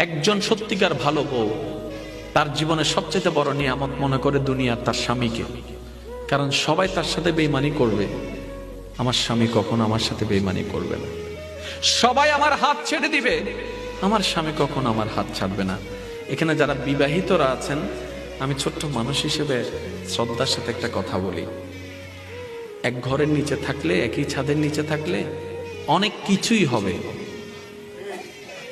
একজন সত্যিকার ভালো বউ তার জীবনের সবচেয়ে বড় নিয়ামত মনে করে দুনিয়ার তার স্বামীকে। কারণ সবাই তার সাথে বেঈমানি করবে, আমার স্বামী কখনো আমার সাথে বেঈমানি করবে না। সবাই আমার হাত ছেড়ে দিবে, আমার স্বামী কখনো আমার হাত ছাড়বে না। এখানে যারা বিবাহিতরা আছেন, আমি ছোট্ট মানুষ হিসেবে শ্রদ্ধার সাথে একটা কথা বলি। এক ঘরের নিচে থাকলে, একই ছাদের নিচে থাকলে অনেক কিছুই হবে।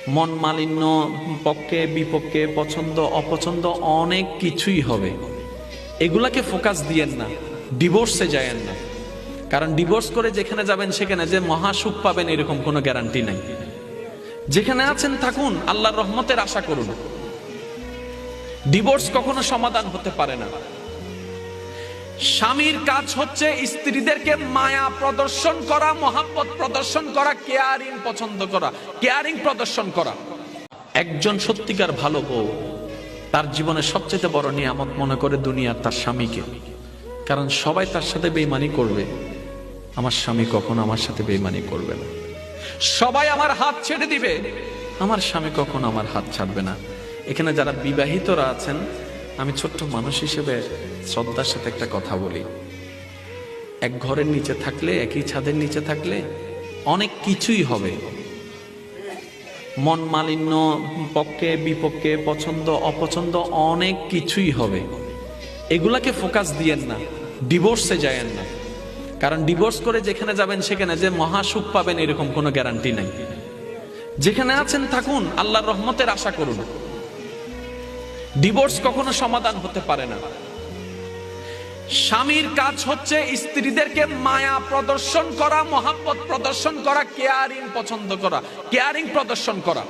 মন মালিন্য, পক্ষে বিপক্ষে, পছন্দ অপছন্দ অনেক কিছুই হবে। এগুলাকে ফোকাস দিয়েন না, ডিভোর্সে যায়েন না। কারণ ডিভোর্স করে যেখানে যাবেন সেখানে যে মহাসুখ পাবেন এরকম কোনো গ্যারান্টি নাই। যেখানে আছেন থাকুন, আল্লাহর রহমতের আশা করুন। ডিভোর্স কখনো সমাধান হতে পারে না। স্বামীর কাজ হচ্ছে স্ত্রীদেরকে মায়া প্রদর্শন করা, মহাব্বত প্রদর্শন করা, কেয়ারিং পছন্দ করা, কেয়ারিং প্রদর্শন করা। একজন সত্যিকার ভালো বউ তার জীবনের সবচেয়ে বড় নিয়ামত মনে করে দুনিয়ার তার স্বামীকে। কারণ সবাই তার সাথে বেঈমানি করবে, আমার স্বামী কখনো আমার সাথে বেঈমানি করবে না। সবাই আমার হাত ছেড়ে দিবে, আমার স্বামী কখনো আমার হাত ছাড়বে না। এখানে যারা বিবাহিতরা আছেন, আমি ছোট্ট মানুষ হিসেবে শ্রদ্ধার সাথে একটা কথা বলি। এক ঘরের নিচে থাকলে, একই ছাদের নিচে থাকলে অনেক কিছুই হবে। মন মালিন্য, পক্ষে বিপক্ষে, পছন্দ অপছন্দ অনেক কিছুই হবে। এগুলাকে ফোকাস দিয়েন না, ডিভোর্সে যায়েন না। কারণ ডিভোর্স করে যেখানে যাবেন সেখানে যে মহাসুখ পাবেন এরকম কোনো গ্যারান্টি নাই। যেখানে আছেন থাকুন, আল্লাহর রহমতের আশা করুন। ডিভোর্স কখনো সমাধান হতে পারে না। স্বামীর কাজ হচ্ছে স্ত্রীদেরকে মায়া প্রদর্শন করা, মহাব্বত প্রদর্শন করা, কেয়ারিং পছন্দ করা, কেয়ারিং প্রদর্শন করা।